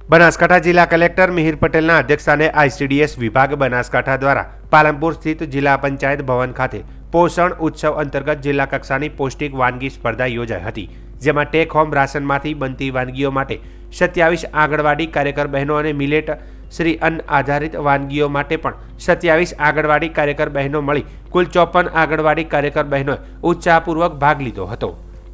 બનાસકાંઠા જિલ્લા કલેક્ટર મિહિર પટેલના અધ્યક્ષસ્થાને આઈસીડીએસ વિભાગ બનાસકાંઠા દ્વારા પાલનપુર સ્થિત જિલ્લા પંચાયત ભવન ખાતે પોષણ ઉત્સવ અંતર્ગત જિલ્લા કક્ષાની પૌષ્ટિક વાનગી સ્પર્ધા યોજાઈ હતી, જેમાં ટેક હોમ રાશનમાંથી બનતી વાનગીઓ માટે 27 આંગણવાડી કાર્યકર બહેનો અને મિલેટ શ્રી અન્ન આધારિત વાનગીઓ માટે પણ 27 આંગણવાડી કાર્યકર બહેનો મળી કુલ 54 આંગણવાડી કાર્યકર બહેનોએ ઉત્સાહપૂર્વક ભાગ લીધો હતો,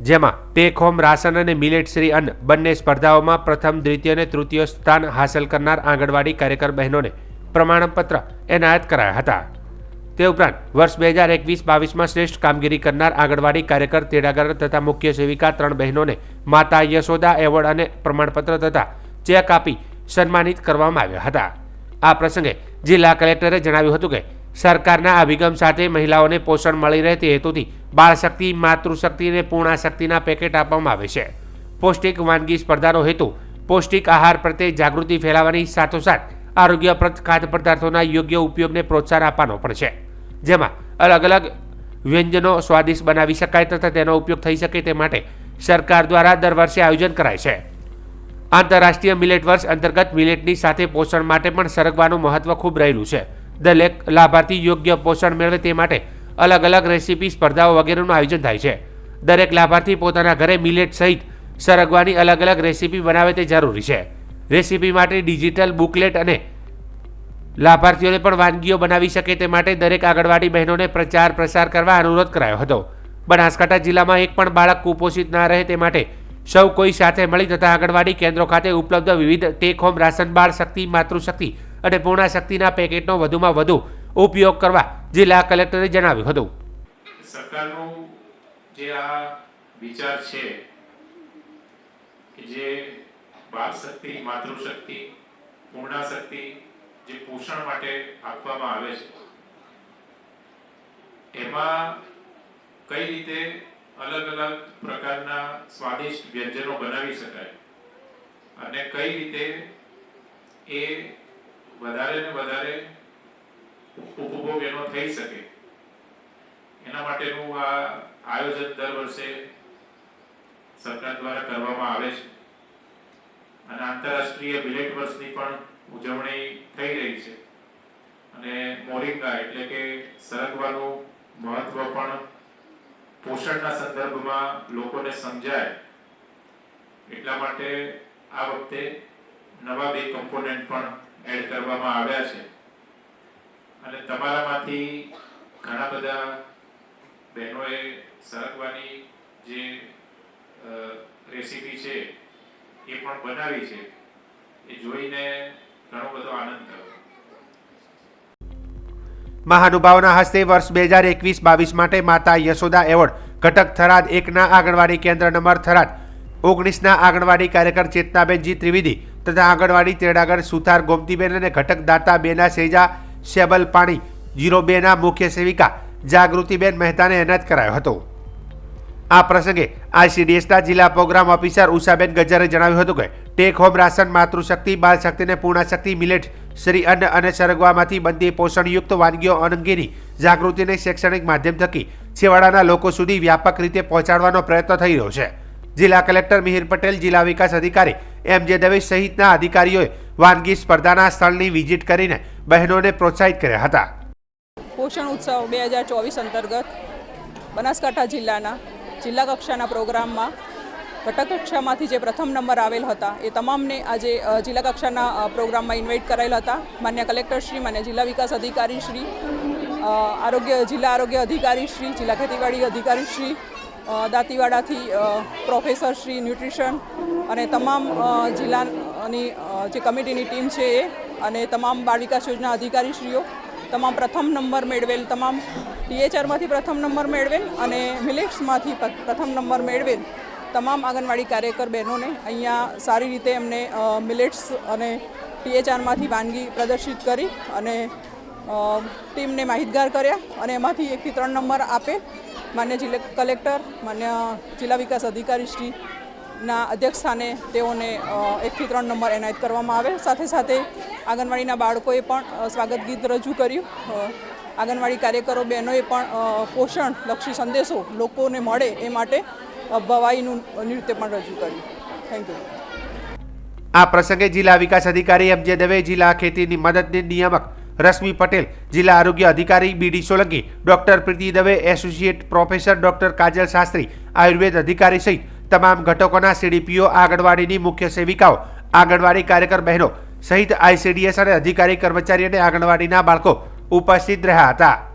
જેમાં ટેક હોમ રાશન અને મિલેટ શ્રી અન્ન બંને સ્પર્ધાઓમાં પ્રથમ, દ્વિતીય અને તૃતીય સ્થાન હાંસલ કરનાર આંગણવાડી કાર્યકર બહેનોને પ્રમાણપત્ર એનાયત કરાયા હતા। તે ઉપરાંત વર્ષ 2021-22માં શ્રેષ્ઠ કામગીરી કરનાર આંગણવાડી કાર્યકર, તેડાગર તથા મુખ્ય સેવિકા 3 બહેનોને માતા યશોદા એવોર્ડ અને પ્રમાણપત્ર તથા ચેક આપી સન્માનિત કરવામાં આવ્યા હતા। આ પ્રસંગે જિલ્લા કલેક્ટરે જણાવ્યું હતું કે સરકારના અભિગમ સાથે મહિલાઓને પોષણ મળી રહે તે હેતુથી બાળ શક્તિ, માતૃશક્તિ અને પૂર્ણાશક્તિના પેકેટ આપવામાં આવે છે। પૌષ્ટિક વાનગી સ્પર્ધાનો હેતુ પૌષ્ટિક આહાર પ્રત્યે જાગૃતિ ફેલાવવાની સાથોસાથ આરોગ્યપ્રદ ખાદ્ય પદાર્થોના યોગ્ય ઉપયોગને પ્રોત્સાહન આપવાનો પણ છે, જેમાં અલગ અલગ વ્યંજનો સ્વાદિષ્ટ બનાવી શકાય તથા તેનો ઉપયોગ થઈ શકે તે માટે સરકાર દ્વારા દર વર્ષે આયોજન કરાય છે। આંતરરાષ્ટ્રીય મિલેટ વર્ષ અંતર્ગત મિલેટની સાથે પોષણ માટે પણ સરગવાનું મહત્વ ખૂબ રહેલું છે। દરેક લાભાર્થી યોગ્ય પોષણ મેળવે તે માટે અલગ અલગ રેસીપી સ્પર્ધાઓ વગેરેનું આયોજન થાય છે। દરેક લાભાર્થી પોતાના ઘરે મિલેટ સહિત સરગવાની અલગ અલગ રેસીપી બનાવે તે જરૂરી છે। રેસીપી માટે ડિજિટલ બુકલેટ અને લાભાર્થીઓને પણ વાનગીઓ બનાવી શકે તે માટે દરેક આંગણવાડી બહેનોને પ્રચાર પ્રસાર કરવા અનુરોધ કરાયો હતો। બનાસકાંઠા જિલ્લામાં એક પણ બાળક કુપોષિત ના રહે તે માટે સૌ કોઈ સાથે મળી તથા આંગણવાડી કેન્દ્રો ખાતે ઉપલબ્ધ વિવિધ ટેક હોમ રાશન, બાળ શક્તિ, માતૃશક્તિ અને પૂર્ણાશક્તિના પેકેટનો વધુમાં વધુ ઉપયોગ કરવા જિલ્લા કલેક્ટરે જણાવ્યું હતું। સરકારનો જે આ વિચાર છે કે જે બાળ શક્તિ, માતૃશક્તિ, પૂર્ણાશક્તિ જે પોષણ માટે આપવામાં આવે છે, એમાં કઈ રીતે અલગ અલગ પ્રકારના સ્વાદિષ્ટ વ્યંજનો બનાવી શકાય અને કઈ રીતે એ વધારે ને વધારે ઉપભોગ એનો થઈ શકે, એના માટેનું આ આયોજન દર વર્ષે સરકાર દ્વારા કરવામાં આવે છે અને આંતરરાષ્ટ્રીય મિલેટ વર્ષની પણ ઉજવણી થઈ રહી છે અને મોરિંગા એટલે કે સરગવાનું મહત્વ પણ પોષણના સંદર્ભમાં લોકોને સમજાય એટલા માટે આ વખતે નવા 2 કમ્પોનન્ટ પણ એડ કરવામાં આવ્યા છે અને તમારામાંથી ઘણા બધા બહેનોએ સરગવાની જે રેસીપી છે એ પણ બનાવી છે, એ જોઈને ઘણો બધો આનંદ થયો। મહાનુભાવોના હસ્તે વર્ષ 2021-22 માટે માતા યશોદા એવોર્ડ ઘટક થરાદ 1ના આંગણવાડી કેન્દ્ર નંબર થરાદ 19ના આંગણવાડી કાર્યકર ચેતનાબેનજી ત્રિવેદી તથા આંગણવાડી તેડાગર સુથાર ગોમતીબેન અને ઘટક દાતા બેના સેજા શેબલ પાણી 02ના મુખ્ય સેવિકા જાગૃતિબેન મહેતાને એનાયત કરાયો હતો। આ પ્રસંગે આઈસીડીએસના જિલ્લા પ્રોગ્રામ ઓફિસર ઉષાબેન ગજ્જરે જણાવ્યું હતું કે ટેક હોમ રાશન, માતૃશક્તિ, બાળ શક્તિ અને પૂર્ણાશક્તિ મિલેટ શ્રી અન્ન અને સરગવામાંથી બનતી પોષણયુક્ત વાનગીઓ અંગેની જાગૃતિને શૈક્ષણિક માધ્યમ થકી છેવાડાના લોકો સુધી વ્યાપક રીતે પહોંચાડવાનો પ્રયત્ન થઈ રહ્યો છે। જિલ્લા કલેક્ટર મિહિર પટેલ, જિલ્લા વિકાસ અધિકારી MJ દવે સહિતના અધિકારીઓએ વાનગી સ્પર્ધાના સ્થળની વિઝિટ કરીને બહેનોને પ્રોત્સાહિત કર્યા હતા। પોષણ ઉત્સવ 2024 અંતર્ગત બનાસકાંઠા જિલ્લાના જિલ્લા કક્ષાના પ્રોગ્રામમાં ઘટક કક્ષામાંથી જે પ્રથમ નંબર આવેલ હતા એ તમામને આજે જિલ્લા કક્ષાના પ્રોગ્રામમાં ઇન્વાઇટ કરાયેલા હતા। માન્ય કલેક્ટરશ્રી, માન્ય જિલ્લા વિકાસ અધિકારીશ્રી, જિલ્લા આરોગ્ય અધિકારીશ્રી, જિલ્લા ખેતીવાડી અધિકારીશ્રી, દાંતીવાડાથી પ્રોફેસરશ્રી ન્યુટ્રિશન અને તમામ જિલ્લાની જે કમિટીની ટીમ છે એ અને તમામ બાળ વિકાસ યોજના અધિકારીશ્રીઓ, તમામ પ્રથમ નંબર મેળવેલ, તમામ THRમાંથી પ્રથમ નંબર મેળવેલ અને મિલેટ્સમાંથી પ્રથમ નંબર મેળવેલ તમામ આંગણવાડી કાર્યકર બહેનોને અહીંયા સારી રીતે એમને મિલેટ્સ અને THRમાંથી વાનગી પ્રદર્શિત કરી અને ટીમને માહિતગાર કર્યા અને એમાંથી 1 થી 3 નંબર આપે માન્ય જિલ્લા કલેક્ટર, માન્ય જિલ્લા વિકાસ અધિકારીશ્રીના અધ્યક્ષસ્થાને તેઓને 1 થી 3 નંબર એનાયત કરવામાં આવે। સાથે સાથે આંગણવાડીના બાળકોએ પણ સ્વાગત ગીત રજૂ કર્યું। આંગણવાડી કાર્યકરો બહેનોએ પણ પોષણલક્ષી સંદેશો લોકોને મળે એ માટે ભવાઈનું નૃત્ય પણ રજૂ કર્યું। Thank you. આ પ્રસંગે જિલ્લા વિકાસ અધિકારી એમ જે દવે, જિલ્લા ખેતીની મદદની નિયામક રશ્મિ પટેલ, જિલ્લા આરોગ્ય અધિકારી બીડી સોલંકી, ડોક્ટર પ્રીતિ દવે, એસોસિએટ પ્રોફેસર ડોક્ટર કાજલ શાસ્ત્રી, આયુર્વેદ અધિકારી સહિત તમામ ઘટકોના સીડીપીઓ, આંગણવાડીની મુખ્ય સેવિકાઓ, આંગણવાડી કાર્યકર બહેનો સહિત આઈસીડીએસ અને અધિકારી કર્મચારી અને આંગણવાડીના બાળકો ઉપસ્થિત રહ્યા હતા.